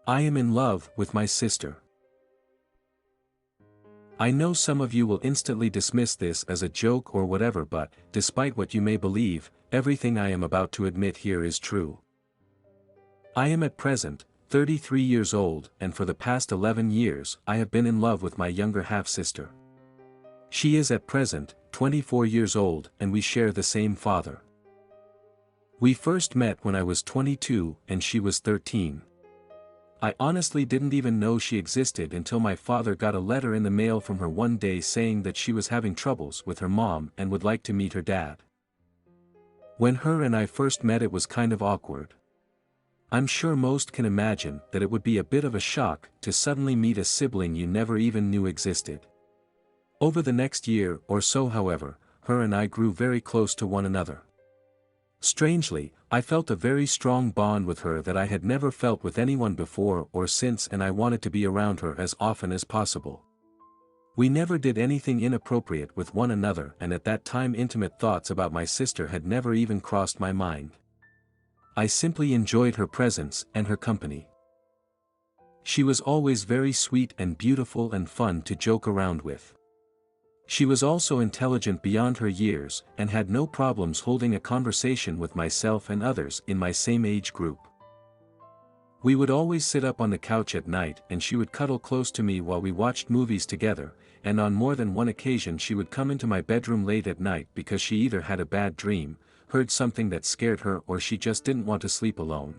I am in love with my sister. I know some of you will instantly dismiss this as a joke or whatever, but, despite what you may believe, everything I am about to admit here is true. I am at present 33 years old, and for the past 11 years I have been in love with my younger half-sister. She is at present 24 years old, and we share the same father. We first met when I was 22 and she was 13. I honestly didn't even know she existed until my father got a letter in the mail from her one day saying that she was having troubles with her mom and would like to meet her dad. When her and I first met, it was kind of awkward. I'm sure most can imagine that it would be a bit of a shock to suddenly meet a sibling you never even knew existed. Over the next year or so, however, her and I grew very close to one another. Strangely, I felt a very strong bond with her that I had never felt with anyone before or since, and I wanted to be around her as often as possible. We never did anything inappropriate with one another, and at that time intimate thoughts about my sister had never even crossed my mind. I simply enjoyed her presence and her company. She was always very sweet and beautiful and fun to joke around with. She was also intelligent beyond her years and had no problems holding a conversation with myself and others in my same age group. We would always sit up on the couch at night and she would cuddle close to me while we watched movies together, and on more than one occasion she would come into my bedroom late at night because she either had a bad dream, heard something that scared her, or she just didn't want to sleep alone.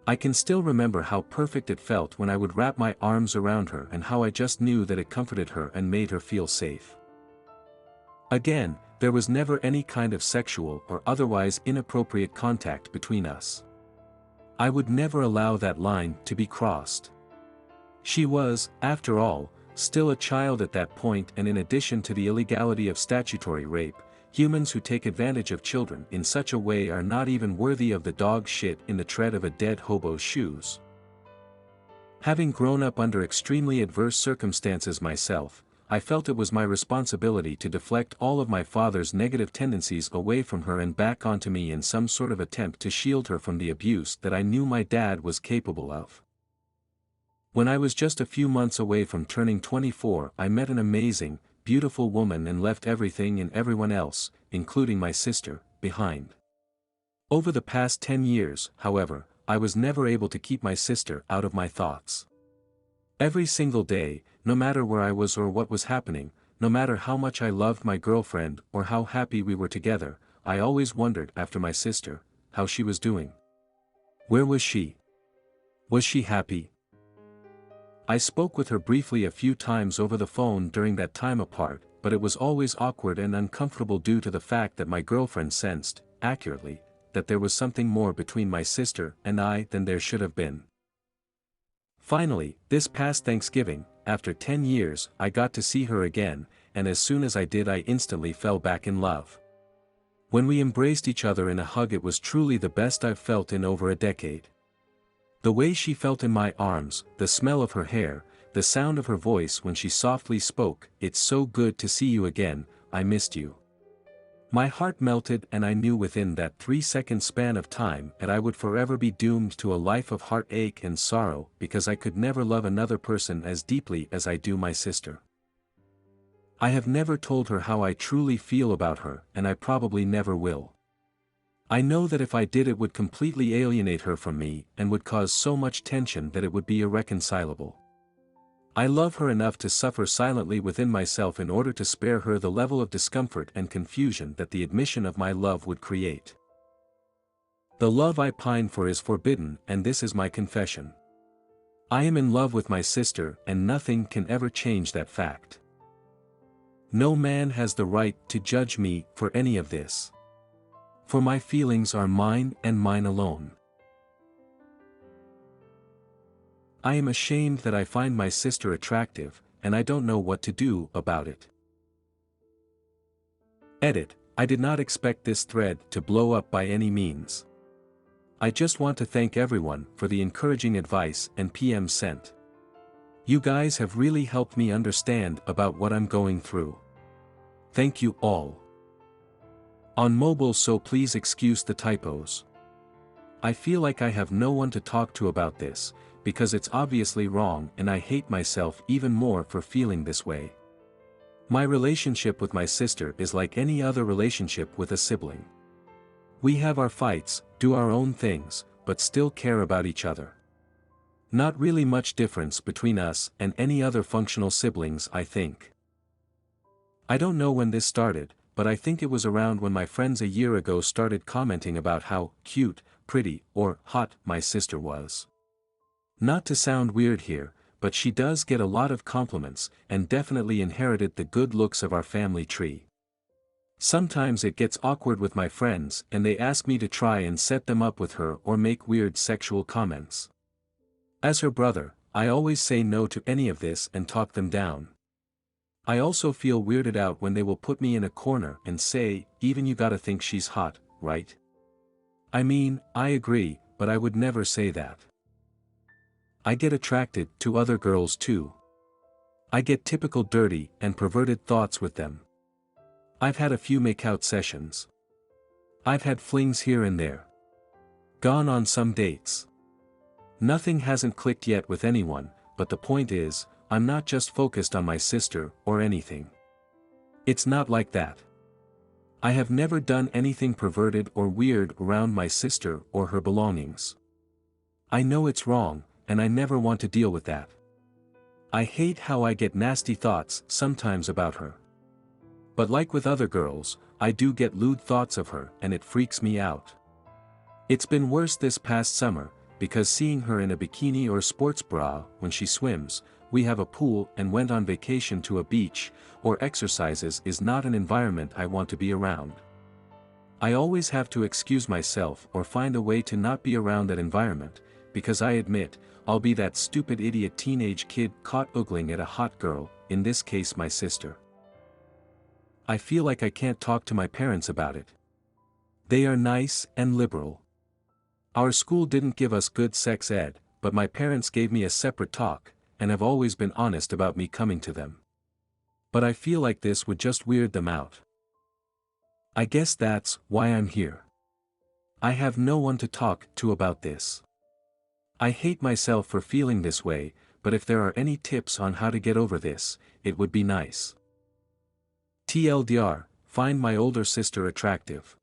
I can still remember how perfect it felt when I would wrap my arms around her and how I just knew that it comforted her and made her feel safe. Again, there was never any kind of sexual or otherwise inappropriate contact between us. I would never allow that line to be crossed. She was, after all, still a child at that point, and in addition to the illegality of statutory rape, humans who take advantage of children in such a way are not even worthy of the dog shit in the tread of a dead hobo's shoes. Having grown up under extremely adverse circumstances myself, I felt it was my responsibility to deflect all of my father's negative tendencies away from her and back onto me in some sort of attempt to shield her from the abuse that I knew my dad was capable of. When I was just a few months away from turning 24, I met an amazing, beautiful woman and left everything and everyone else, including my sister, behind. Over the past 10 years, however, I was never able to keep my sister out of my thoughts. Every single day, no matter where I was or what was happening, no matter how much I loved my girlfriend or how happy we were together, I always wondered after my sister, how she was doing. Where was she? Was she happy? I spoke with her briefly a few times over the phone during that time apart, but it was always awkward and uncomfortable due to the fact that my girlfriend sensed, accurately, that there was something more between my sister and I than there should have been. Finally, this past Thanksgiving, after 10 years, I got to see her again, and as soon as I did, I instantly fell back in love. When we embraced each other in a hug, it was truly the best I've felt in over a decade. The way she felt in my arms, the smell of her hair, the sound of her voice when she softly spoke, "It's so good to see you again, I missed you." My heart melted, and I knew within that 3-second span of time that I would forever be doomed to a life of heartache and sorrow because I could never love another person as deeply as I do my sister. I have never told her how I truly feel about her, and I probably never will. I know that if I did, it would completely alienate her from me and would cause so much tension that it would be irreconcilable. I love her enough to suffer silently within myself in order to spare her the level of discomfort and confusion that the admission of my love would create. The love I pine for is forbidden, and this is my confession. I am in love with my sister, and nothing can ever change that fact. No man has the right to judge me for any of this. For my feelings are mine and mine alone. I am ashamed that I find my sister attractive, and I don't know what to do about it. Edit: I did not expect this thread to blow up by any means. I just want to thank everyone for the encouraging advice and PM sent. You guys have really helped me understand about what I'm going through. Thank you all. On mobile, so please excuse the typos. I feel like I have no one to talk to about this, because it's obviously wrong and I hate myself even more for feeling this way. My relationship with my sister is like any other relationship with a sibling. We have our fights, do our own things, but still care about each other. Not really much difference between us and any other functional siblings, I think. I don't know when this started, but I think it was around when my friends a year ago started commenting about how cute, pretty, or hot my sister was. Not to sound weird here, but she does get a lot of compliments and definitely inherited the good looks of our family tree. Sometimes it gets awkward with my friends and they ask me to try and set them up with her or make weird sexual comments. As her brother, I always say no to any of this and talk them down. I also feel weirded out when they will put me in a corner and say, "Even you gotta think she's hot, right?" I mean, I agree, but I would never say that. I get attracted to other girls too. I get typical dirty and perverted thoughts with them. I've had a few make-out sessions. I've had flings here and there. Gone on some dates. Nothing hasn't clicked yet with anyone, but the point is, I'm not just focused on my sister or anything. It's not like that. I have never done anything perverted or weird around my sister or her belongings. I know it's wrong, and I never want to deal with that. I hate how I get nasty thoughts sometimes about her. But like with other girls, I do get lewd thoughts of her and it freaks me out. It's been worse this past summer, because seeing her in a bikini or sports bra when she swims, we have a pool and went on vacation to a beach, or exercises is not an environment I want to be around. I always have to excuse myself or find a way to not be around that environment, because I admit, I'll be that stupid idiot teenage kid caught oogling at a hot girl, in this case my sister. I feel like I can't talk to my parents about it. They are nice and liberal. Our school didn't give us good sex ed, but my parents gave me a separate talk, and have always been honest about me coming to them. But I feel like this would just weird them out. I guess that's why I'm here. I have no one to talk to about this. I hate myself for feeling this way, but if there are any tips on how to get over this, it would be nice. TLDR, find my older sister attractive.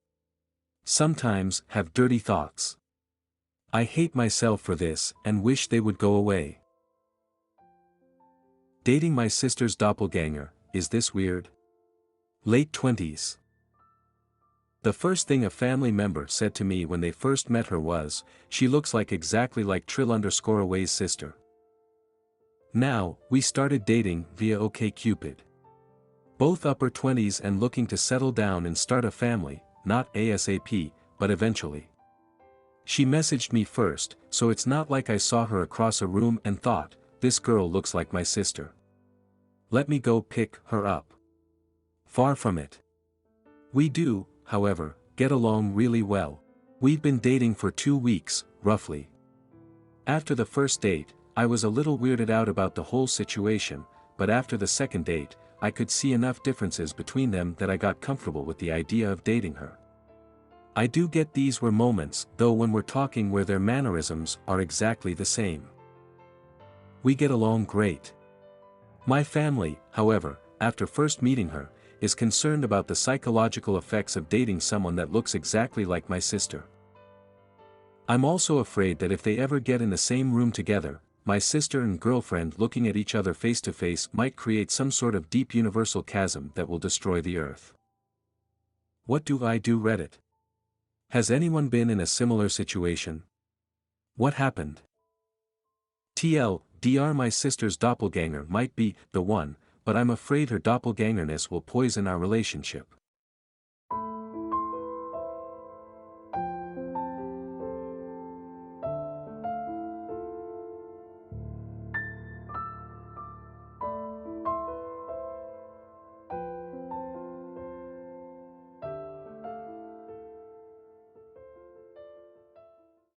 Sometimes have dirty thoughts. I hate myself for this and wish they would go away. Dating my sister's doppelganger, is this weird? Late 20s. The first thing a family member said to me when they first met her was, "She looks like exactly like Trill_away's sister." Now, we started dating via OkCupid. Both upper 20s and looking to settle down and start a family, not ASAP, but eventually. She messaged me first, so it's not like I saw her across a room and thought, "This girl looks like my sister. Let me go pick her up." Far from it. We do, however, get along really well. We've been dating for 2 weeks, roughly. After the first date, I was a little weirded out about the whole situation, but after the second date, I could see enough differences between them that I got comfortable with the idea of dating her. I do get these were moments, though, when we're talking where their mannerisms are exactly the same. We get along great. My family, however, after first meeting her, is concerned about the psychological effects of dating someone that looks exactly like my sister. I'm also afraid that if they ever get in the same room together, my sister and girlfriend looking at each other face to face might create some sort of deep universal chasm that will destroy the earth. What do I do, Reddit? Has anyone been in a similar situation? What happened? TLDR, my sister's doppelganger might be the one, but I'm afraid her doppelgangerness will poison our relationship.